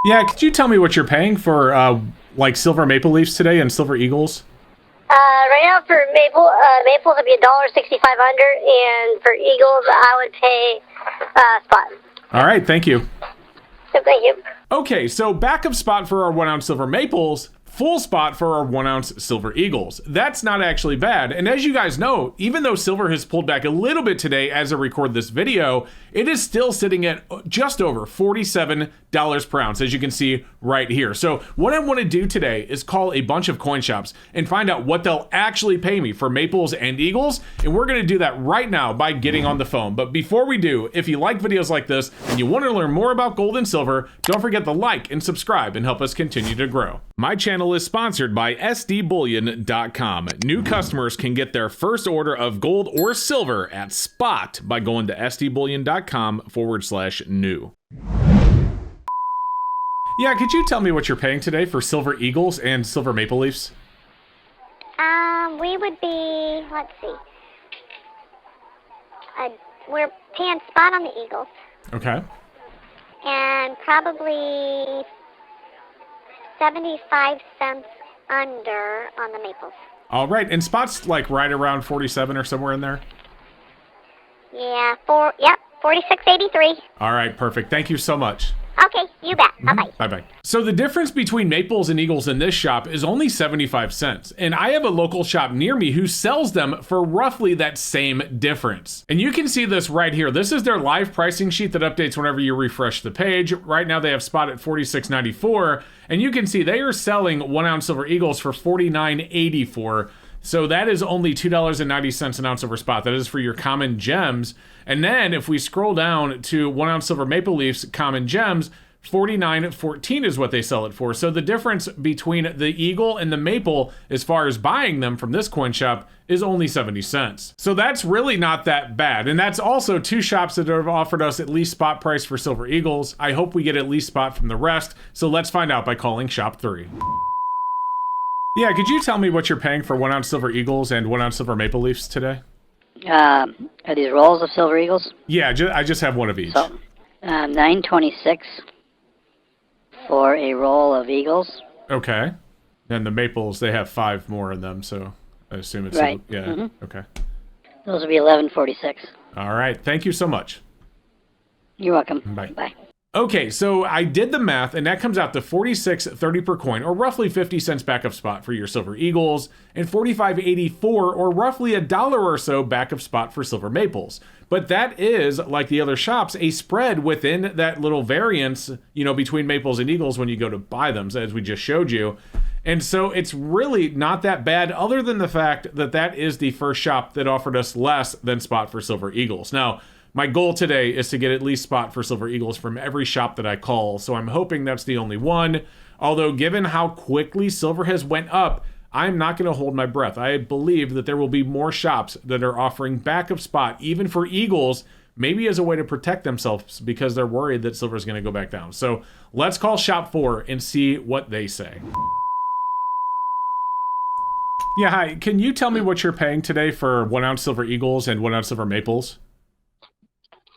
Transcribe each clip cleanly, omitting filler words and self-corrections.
Yeah, could you tell me what you're paying for like silver maple leafs today and silver eagles? Right now for maples would be $1.65 and for eagles I would pay spot. All right, thank you. So thank you. Okay, so backup spot for our 1 ounce silver maples, full spot for our 1 ounce silver eagles. That's not actually bad. And as you guys know, even though silver has pulled back a little bit today as I record this video, it is still sitting at just over $47 per ounce, as you can see right here. So what I want to do today is call a bunch of coin shops and find out what they'll actually pay me for maples and eagles. And we're going to do that right now by getting on the phone. But before we do, if you like videos like this and you want to learn more about gold and silver, don't forget to like and subscribe and help us continue to grow. My channel is sponsored by SDBullion.com. New customers can get their first order of gold or silver at spot by going to SDBullion.com/new. Yeah, could you tell me what you're paying today for silver eagles and silver maple leafs? We would be, let's see. We're paying spot on the eagles Okay. and probably 75 cents under on the maples. All right, and spot's like right around 47 or somewhere in there? Yeah, 46.83. All right, perfect. Thank you so much. Okay, you bet. Bye-bye. Bye-bye. So the difference between maples and eagles in this shop is only 75 cents. And I have a local shop near me who sells them for roughly that same difference. And you can see this right here. This is their live pricing sheet that updates whenever you refresh the page. Right now they have spot at $46.94. And you can see they are selling 1 ounce silver eagles for $49.84. So that is only $2.90 an ounce over spot. That is for your common gems. And then if we scroll down to 1 ounce silver maple leafs common gems, $49.14 is what they sell it for. So the difference between the eagle and the maple as far as buying them from this coin shop is only 70 cents. So that's really not that bad. And that's also two shops that have offered us at least spot price for silver eagles. I hope we get at least spot from the rest. So let's find out by calling shop 3. Yeah, could you tell me what you're paying for 1 ounce silver eagles and 1 ounce silver maple leafs today? Are these rolls of silver eagles? Yeah, I just have one of each. So, $9.26 for a roll of eagles. Okay. And the maples, they have 5 more in them, so I assume it's Right. yeah. Mm-hmm. Okay. Those will be $11.46. All right. Thank you so much. You're welcome. Bye. Bye. Okay, so I did the math, and that comes out to $46.30 per coin, or roughly 50 cents back of spot for your silver eagles, and $45.84, or roughly $1 or so back of spot for silver maples. But that is, like the other shops, a spread within that little variance, between maples and eagles when you go to buy them, as we just showed you. And so it's really not that bad, other than the fact that that is the first shop that offered us less than spot for silver eagles. Now, my goal today is to get at least spot for silver eagles from every shop that I call, so I'm hoping that's the only one. Although, given how quickly silver has went up, I'm not going to hold my breath. I believe that there will be more shops that are offering backup spot, even for eagles, maybe as a way to protect themselves because they're worried that silver is going to go back down. So let's call shop 4 and see what they say. Yeah, hi. Can you tell me what you're paying today for 1 ounce silver eagles and 1 ounce silver maples?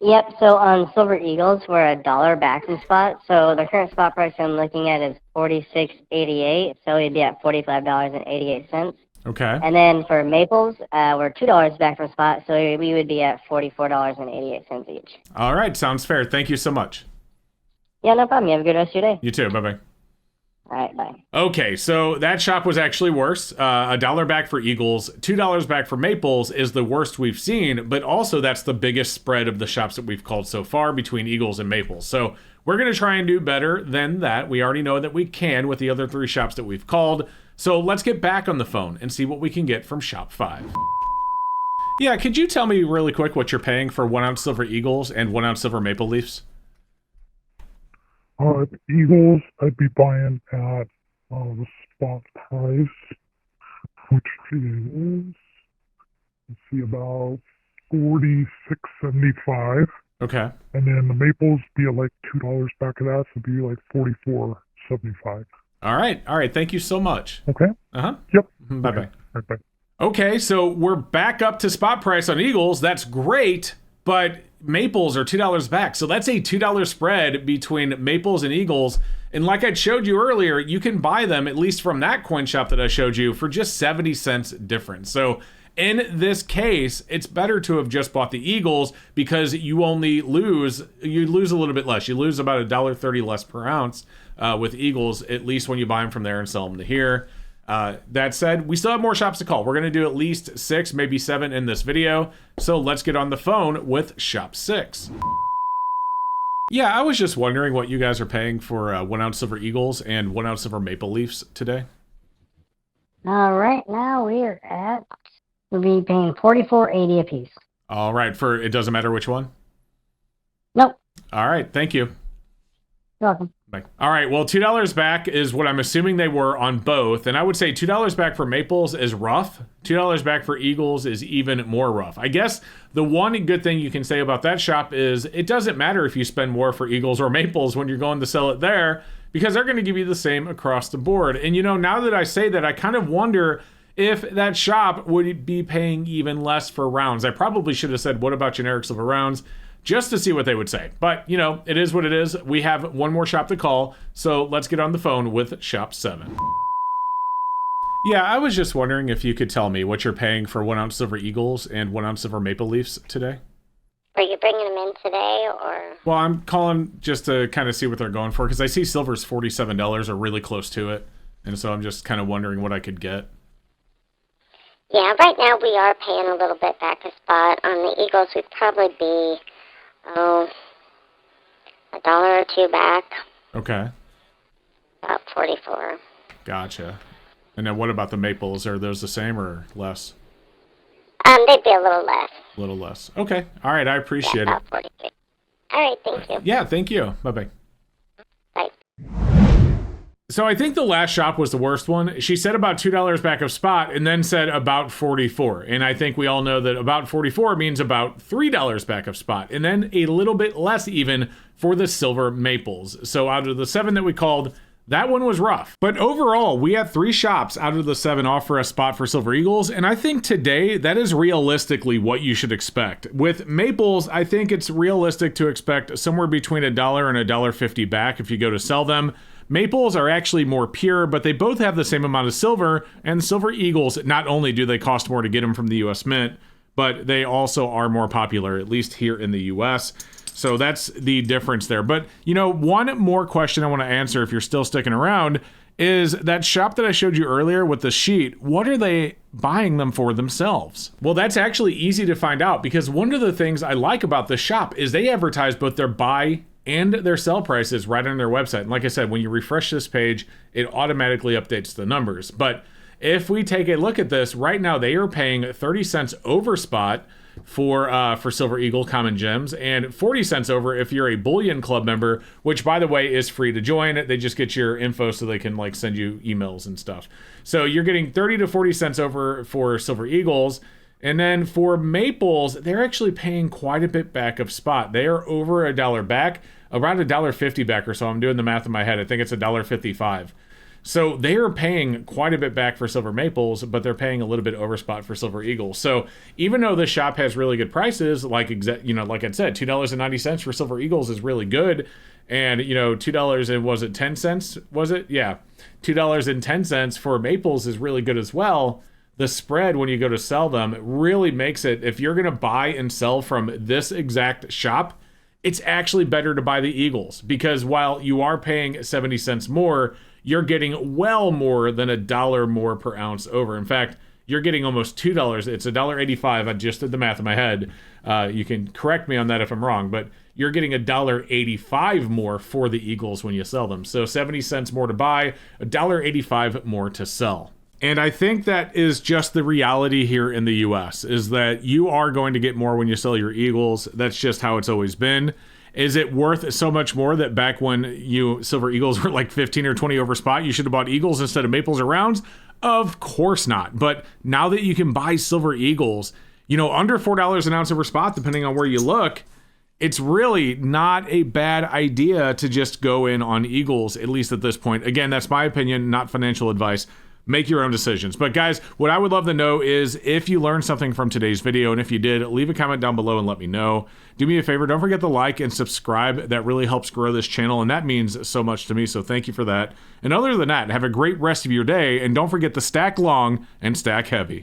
Yep, so on Silver Eagles, we're $1 back from spot. So the current spot price I'm looking at is $46.88, so we'd be at $45.88. Okay. And then for Maples, we're $2 back from spot, so we would be at $44.88 each. All right, sounds fair. Thank you so much. Yeah, no problem. You have a good rest of your day. You too. Bye-bye. All right, bye. Okay, so that shop was actually worse. $1 back for eagles, $2 back for maples is the worst we've seen, but also that's the biggest spread of the shops that we've called so far between eagles and maples. So we're going to try and do better than that. We already know that we can with the other 3 shops that we've called. So let's get back on the phone and see what we can get from shop 5. Yeah, could you tell me really quick what you're paying for 1 ounce silver eagles and 1 ounce silver maple leafs? Eagles, I'd be buying at the spot price, which is, let's see, about $46.75. Okay. And then the maples be at like $2 back of that, so it'd be like $44.75. All right. Thank you so much. Okay. Uh-huh. Yep. Bye-bye. Okay. Right, bye. Okay, so we're back up to spot price on eagles. That's great, but maples are $2 back. So that's a $2 spread between maples and eagles. And like I showed you earlier, you can buy them, at least from that coin shop that I showed you, for just 70 cents difference. So in this case, it's better to have just bought the Eagles because you lose a little bit less. You lose about $1.30 less per ounce with Eagles, at least when you buy them from there and sell them to here. That said, we still have more shops to call. We're going to do at least 6, maybe 7 in this video. So let's get on the phone with Shop 6. Yeah, I was just wondering what you guys are paying for 1 ounce silver Eagles and 1 ounce silver Maple Leafs today. Right now we'll be paying $44.80 a piece. All right, it doesn't matter which one? Nope. All right, thank you. You're welcome. Bye. All right, well, $2 back is what I'm assuming they were on both. And I would say $2 back for Maples is rough. $2 back for Eagles is even more rough. I guess the one good thing you can say about that shop is it doesn't matter if you spend more for Eagles or Maples when you're going to sell it there, because they're going to give you the same across the board. And now that I say that, I kind of wonder if that shop would be paying even less for rounds. I probably should have said, what about generic silver rounds? Just to see what they would say. But, it is what it is. We have one more shop to call, so let's get on the phone with Shop 7. Yeah, I was just wondering if you could tell me what you're paying for 1 ounce silver Eagles and 1 ounce silver Maple Leafs today. Are you bringing them in today, or? Well, I'm calling just to kind of see what they're going for, because I see silver's $47 or really close to it, and so I'm just kind of wondering what I could get. Yeah, right now we are paying a little bit back a spot. On the Eagles, we'd probably be, $1 or $2 back. Okay. About 44. Gotcha. And then what about the Maples? Are those the same or less? They'd be a little less. A little less. Okay. All right. I appreciate it. About 43. All right, thank you. Yeah, thank you. Bye-bye. Bye. So I think the last shop was the worst one. She said about $2 back of spot and then said about 44. And I think we all know that about 44 means about $3 back of spot. And then a little bit less even for the silver Maples. So out of the 7 that we called, that one was rough. But overall, we had 3 shops out of the 7 offer a spot for silver Eagles. And I think today that is realistically what you should expect. With Maples, I think it's realistic to expect somewhere between $1 and $1.50 back if you go to sell them. Maples are actually more pure, but they both have the same amount of silver, and silver Eagles, not only do they cost more to get them from the US Mint, but they also are more popular, at least here in the US. So that's the difference there. But, one more question I want to answer if you're still sticking around is that shop that I showed you earlier with the sheet, what are they buying them for themselves? Well, that's actually easy to find out, because one of the things I like about the shop is they advertise both their buy and their sell prices right on their website. And like I said, when you refresh this page, it automatically updates the numbers. But if we take a look at this, right now they are paying 30 cents over spot for Silver Eagle Common Gems, and 40 cents over if you're a Bullion Club member, which by the way is free to join. They just get your info so they can send you emails and stuff. So you're getting 30 to 40 cents over for Silver Eagles. And then for Maples, they're actually paying quite a bit back of spot. They are over $1 back, around $1.50 back or so. I'm doing the math in my head. I think it's $1.55. So they are paying quite a bit back for Silver Maples, but they're paying a little bit over spot for Silver Eagles. So even though the shop has really good prices, like I said, $2.90 for Silver Eagles is really good. And, $2 and was it 10 cents? Was it? Yeah. $2.10 for Maples is really good as well. The spread when you go to sell them really makes it, if you're going to buy and sell from this exact shop, it's actually better to buy the Eagles, because while you are paying 70 cents more, you're getting well more than $1 more per ounce over. In fact, you're getting almost $2. It's $1.85. I just did the math in my head. You can correct me on that if I'm wrong, but you're getting $1.85 more for the Eagles when you sell them. So 70 cents more to buy, $1.85 more to sell. And I think that is just the reality here in the US, is that you are going to get more when you sell your Eagles. That's just how it's always been. Is it worth so much more that back when Silver Eagles were like 15 or 20 over spot, you should have bought Eagles instead of Maples or rounds? Of course not. But now that you can buy Silver Eagles, under $4 an ounce over spot, depending on where you look, it's really not a bad idea to just go in on Eagles, at least at this point. Again, that's my opinion, not financial advice. make your own decisions. But guys, what I would love to know is if you learned something from today's video, and if you did, leave a comment down below and let me know. Do me a favor, don't forget to like and subscribe. That really helps grow this channel, and that means so much to me, so thank you for that. And other than that, have a great rest of your day, and don't forget to stack long and stack heavy.